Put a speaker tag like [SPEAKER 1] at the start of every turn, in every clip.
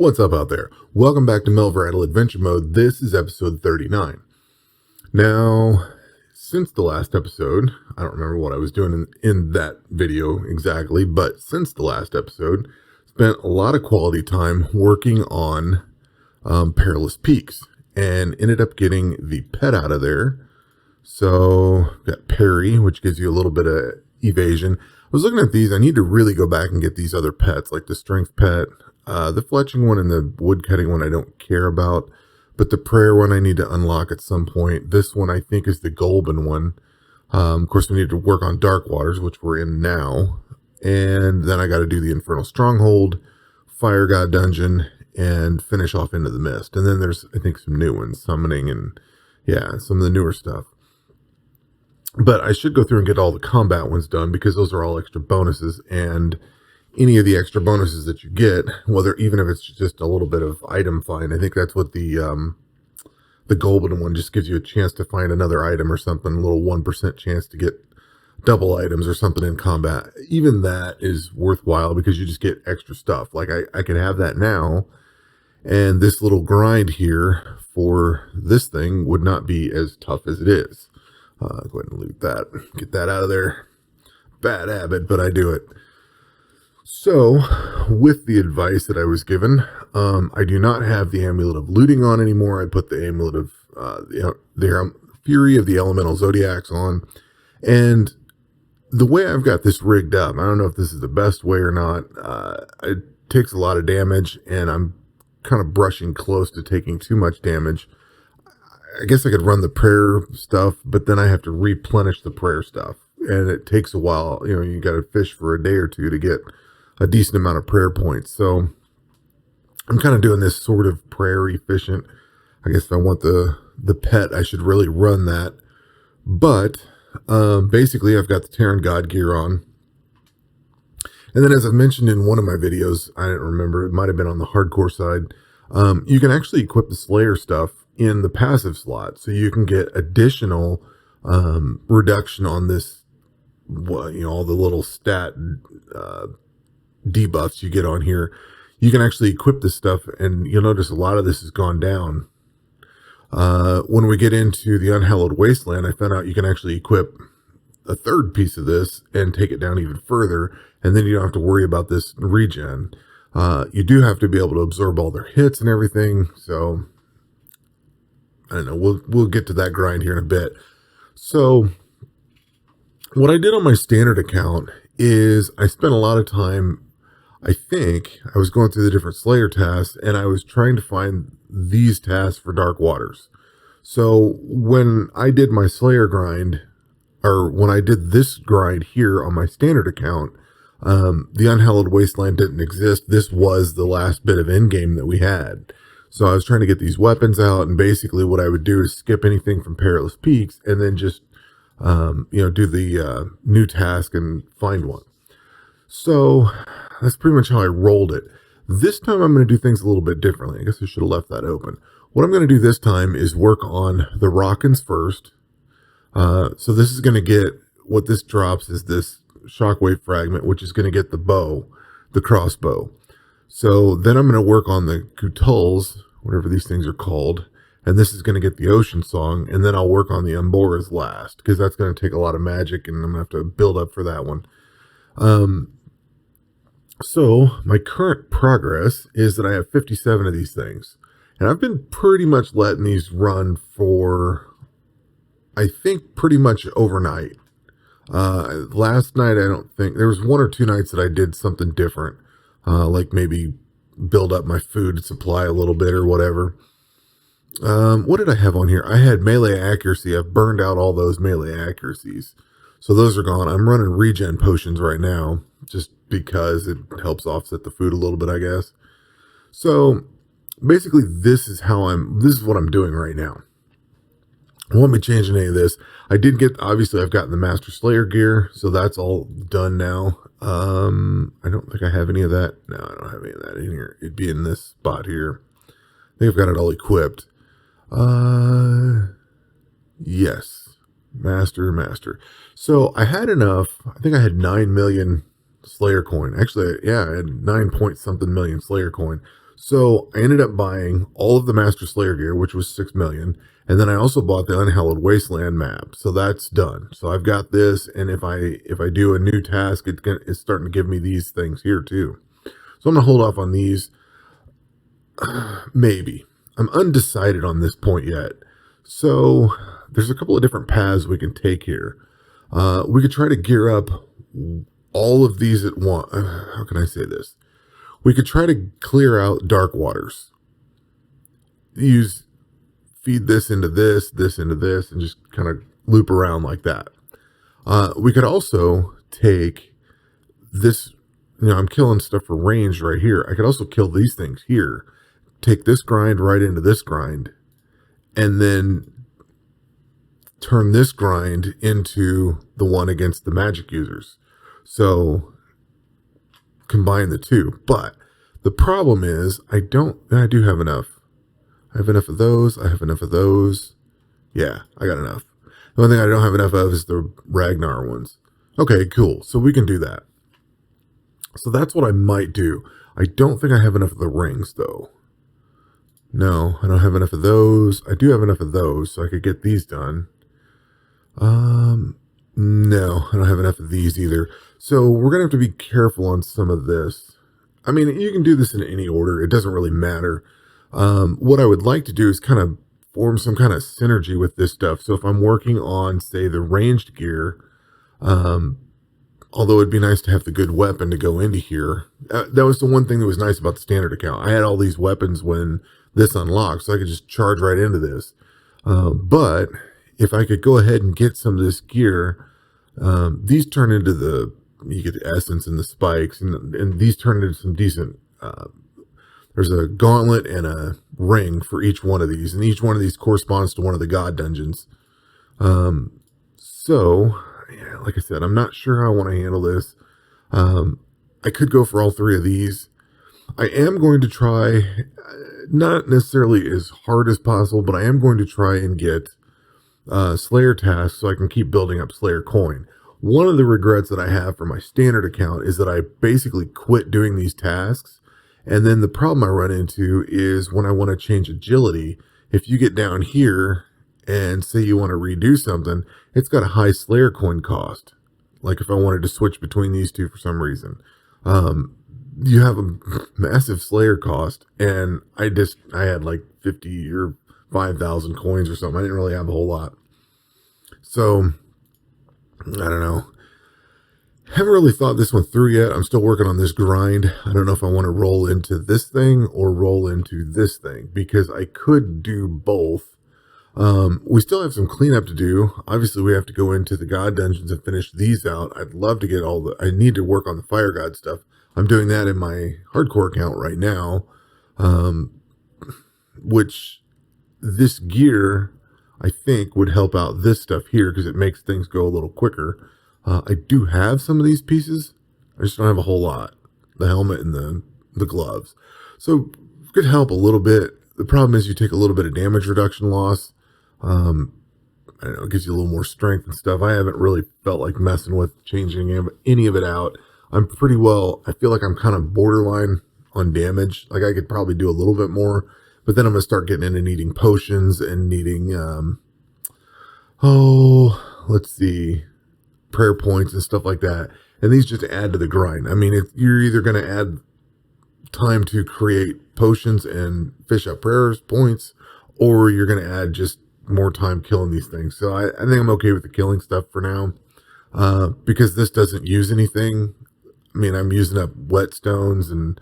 [SPEAKER 1] What's up out there? Welcome back to Melvor Adventure Mode. This is episode 39. Now, since the last episode, I don't remember what I was doing in that video exactly, but since the last episode, spent a lot of quality time working on Perilous Peaks and ended up getting the pet out of there. So, got Parry, which gives you a little bit of evasion. I was looking at these. I need to really go back and get these other pets, like the Strength pet. The fletching one and the woodcutting one I don't care about, but the prayer one I need to unlock at some point. This one I think is the Golden one. Of course, we need to work on Dark Waters, which we're in now. And then I got to do the Infernal Stronghold, Fire God Dungeon, and finish off Into the Mist. And then there's, I think, some new ones, Summoning, and yeah, some of the newer stuff. But I should go through and get all the combat ones done because those are all extra bonuses, and any of the extra bonuses that you get, whether even if it's just a little bit of item find, I think that's what the Golden one just gives you a chance to find another item or something, a little 1% chance to get double items or something in combat. Even that is worthwhile because you just get extra stuff. Like I could have that now, and this little grind here for this thing would not be as tough as it is. Go ahead and loot that, get that out of there. Bad habit, but I do it. So, with the advice that I was given, I do not have the Amulet of Looting on anymore. I put the Amulet of the Fury of the Elemental Zodiacs on. And the way I've got this rigged up, I don't know if this is the best way or not. It takes a lot of damage, and I'm kind of brushing close to taking too much damage. I guess I could run the prayer stuff, but then I have to replenish the prayer stuff. And it takes a while. You know, you got to fish for a day or two to get a decent amount of prayer points. So I'm kind of doing this sort of prayer efficient. I guess if I want the pet, I should really run that. But basically, I've got the Terran God gear on. And then as I mentioned in one of my videos, I don't remember, it might have been on the hardcore side, you can actually equip the Slayer stuff in the passive slot. So you can get additional reduction on this, well, you know, all the little stat debuffs you get on here. You can actually equip this stuff, and you'll notice a lot of this has gone down. When we get into the Unhallowed Wasteland, I found out you can actually equip a third piece of this and take it down even further, and then you don't have to worry about this regen. You do have to be able to absorb all their hits and everything, so I don't know, we'll get to that grind here in a bit. So what I did on my standard account is I spent a lot of time, I think, I was going through the different Slayer tasks, and I was trying to find these tasks for Dark Waters. So when I did my Slayer grind, or when I did this grind here on my standard account, the Unhallowed Wasteland didn't exist. This was the last bit of endgame that we had. So I was trying to get these weapons out, and basically what I would do is skip anything from Perilous Peaks and then just do the new task and find one. So that's pretty much how I rolled it. This time I'm going to do things a little bit differently. I guess I should have left that open. What I'm going to do this time is work on the Rokkens first. So this is going to get, what this drops is this Shockwave Fragment, which is going to get the bow, the crossbow. So then I'm going to work on the Kutulls, whatever these things are called. And this is going to get the Ocean Song, and then I'll work on the Umboras last, because that's going to take a lot of magic, and I'm going to have to build up for that one. So my current progress is that I have 57 of these things, and I've been pretty much letting these run for, I think, pretty much overnight. Last night, I don't think, there was one or two nights that I did something different, like maybe build up my food supply a little bit or whatever. What did I have on here? I had melee accuracy. I've burned out all those melee accuracies. So those are gone. I'm running regen potions right now just because it helps offset the food a little bit, I guess. So basically this is what I'm doing right now. I won't be changing any of this. I did get, obviously I've gotten the Master Slayer gear, so that's all done now. I don't think I have any of that. No, I don't have any of that in here. It'd be in this spot here. I think I've got it all equipped. Yes. Master. So I had enough. I think I had 9 million Slayer coin. Actually, yeah, I had 9 point something million Slayer coin. So I ended up buying all of the Master Slayer gear, which was 6 million. And then I also bought the Unhallowed Wasteland map. So that's done. So I've got this. And if I do a new task, it's starting to give me these things here too. So I'm going to hold off on these. Maybe. I'm undecided on this point yet. So there's a couple of different paths we can take here. We could try to gear up all of these at once. How can I say this? We could try to clear out dark waters. Feed this into this into this, and just kind of loop around like that. We could also take this, I'm killing stuff for range right here. I could also kill these things here. Take this grind right into this grind, and then turn this grind into the one against the magic users. So combine the two. But the problem is I do have enough. I have enough of those. I have enough of those. Yeah, I got enough. The only thing I don't have enough of is the Ragnar ones. Okay, cool. So we can do that. So that's what I might do. I don't think I have enough of the rings, though. No, I don't have enough of those. I do have enough of those, so I could get these done. No, I don't have enough of these either. So we're going to have to be careful on some of this. I mean, you can do this in any order. It doesn't really matter. What I would like to do is kind of form some kind of synergy with this stuff. So if I'm working on, say, the ranged gear, although it'd be nice to have the good weapon to go into here. That was the one thing that was nice about the standard account. I had all these weapons when this unlocked, so I could just charge right into this. But if I could go ahead and get some of this gear, these turn into you get the essence and the spikes, and these turn into some decent, there's a gauntlet and a ring for each one of these, and each one of these corresponds to one of the god dungeons. So, yeah, like I said, I'm not sure how I want to handle this. I could go for all three of these. I am going to try, not necessarily as hard as possible, but I am going to try and get Slayer tasks so I can keep building up Slayer coin. One of the regrets that I have for my standard account is that I basically quit doing these tasks. And then the problem I run into is when I want to change agility, if you get down here and say you want to redo something, it's got a high Slayer coin cost. Like if I wanted to switch between these two for some reason, you have a massive Slayer cost. And I had like 50 or 5,000 coins or something. I didn't really have a whole lot. So I don't know. Haven't really thought this one through yet. I'm still working on this grind. I don't know if I want to roll into this thing or roll into this thing, because I could do both. We still have some cleanup to do. Obviously, we have to go into the god dungeons and finish these out. I'd love to get I need to work on the fire god stuff. I'm doing that in my hardcore account right now, which this gear, I think, would help out this stuff here because it makes things go a little quicker. I do have some of these pieces. I just don't have a whole lot. The helmet and the gloves. So it could help a little bit. The problem is you take a little bit of damage reduction loss. I don't know, it gives you a little more strength and stuff. I haven't really felt like messing with changing any of it out. I feel like I'm kind of borderline on damage. Like I could probably do a little bit more, but then I'm going to start getting into needing potions and needing, let's see, prayer points and stuff like that. And these just add to the grind. I mean, you're either going to add time to create potions and fish up prayer points, or you're going to add just more time killing these things. So I think I'm okay with the killing stuff for now, because this doesn't use anything. I mean, I'm using up whetstones and,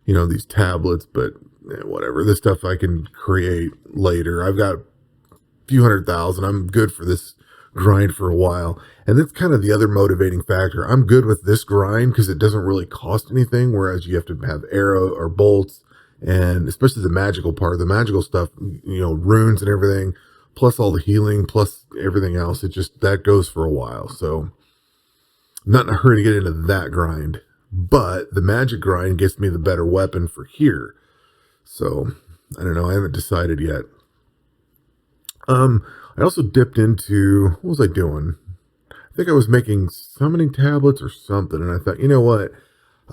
[SPEAKER 1] these tablets, but whatever. This stuff I can create later. I've got a few 100,000. I'm good for this grind for a while. And that's kind of the other motivating factor. I'm good with this grind because it doesn't really cost anything, whereas you have to have arrow or bolts, and especially the magical part, the magical stuff, runes and everything, plus all the healing, plus everything else. That goes for a while. So I'm not in a hurry to get into that grind, but the magic grind gets me the better weapon for here. So I don't know. I haven't decided yet. I also dipped into, what was I doing? I think I was making summoning tablets or something. And I thought, you know what?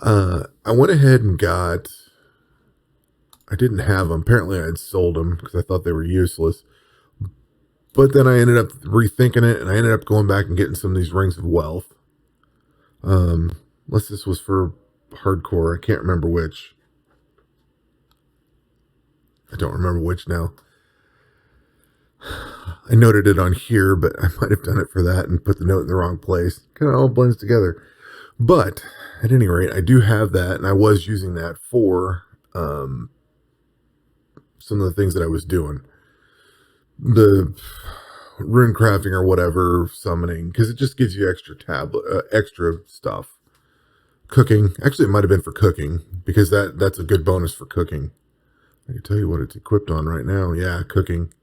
[SPEAKER 1] I went ahead and got I didn't have them. Apparently I had sold them because I thought they were useless. But then I ended up rethinking it, and I ended up going back and getting some of these rings of wealth. Unless this was for hardcore. I can't remember which. I don't remember which now. I noted it on here, but I might have done it for that and put the note in the wrong place. Kind of all blends together. But at any rate, I do have that, and I was using that for some of the things that I was doing. The rune crafting or whatever, summoning, because it just gives you extra stuff. Cooking, actually it might have been for cooking, because that's a good bonus for cooking. I can tell you what it's equipped on right now. Yeah, cooking.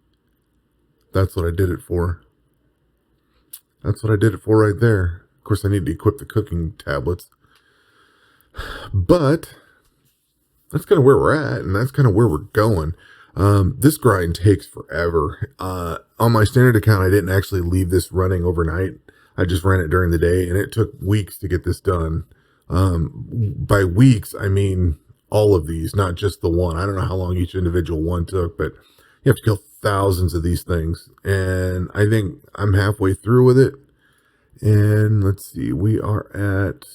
[SPEAKER 1] That's what I did it for. That's what I did it for right there. Of course, I need to equip the cooking tablets. But that's kind of where we're at, and that's kind of where we're going. This grind takes forever. On my standard account, I didn't actually leave this running overnight. I just ran it during the day, and it took weeks to get this done. By weeks, I mean all of these, not just the one. I don't know how long each individual one took, but you have to kill thousands of these things. And I think I'm halfway through with it. And let's see, we are at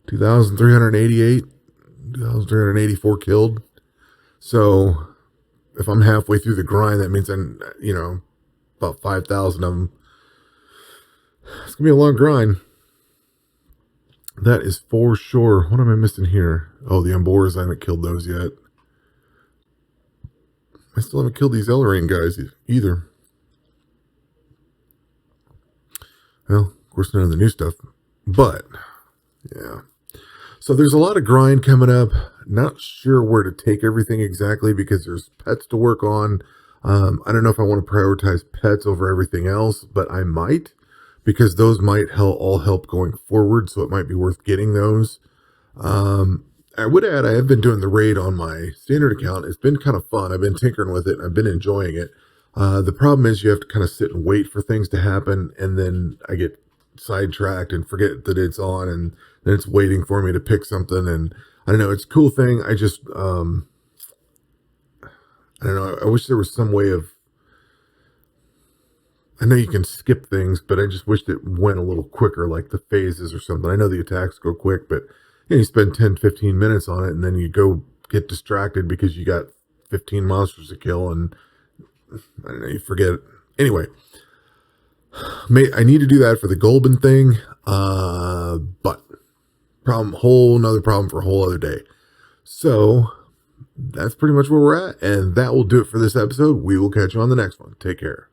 [SPEAKER 1] 2,388, 2,384 killed. So if I'm halfway through the grind, that means I'm, about 5,000 of them. It's going to be a long grind. That is for sure. What am I missing here? Oh, the Umbors. I haven't killed those yet. I still haven't killed these Elrain guys either. Well, of course, none of the new stuff. But, yeah. So there's a lot of grind coming up. Not sure where to take everything exactly because there's pets to work on. I don't know if I want to prioritize pets over everything else, but I might, because those might all help going forward, so it might be worth getting those. I would add, I have been doing the raid on my standard account. It's been kind of fun. I've been tinkering with it, and I've been enjoying it. The problem is you have to kind of sit and wait for things to happen, and then I get sidetracked and forget that it's on, and then it's waiting for me to pick something, and I don't know, it's a cool thing. I just, I don't know, I wish there was some way of, I know you can skip things, but I just wished it went a little quicker, like the phases or something. I know the attacks go quick, but you spend 10, 15 minutes on it, and then you go get distracted because you got 15 monsters to kill, and I don't know, you forget it. Anyway, I need to do that for the Golden thing, but whole nother problem for a whole other day. So that's pretty much where we're at, and that will do it for this episode. We will catch you on the next one. Take care.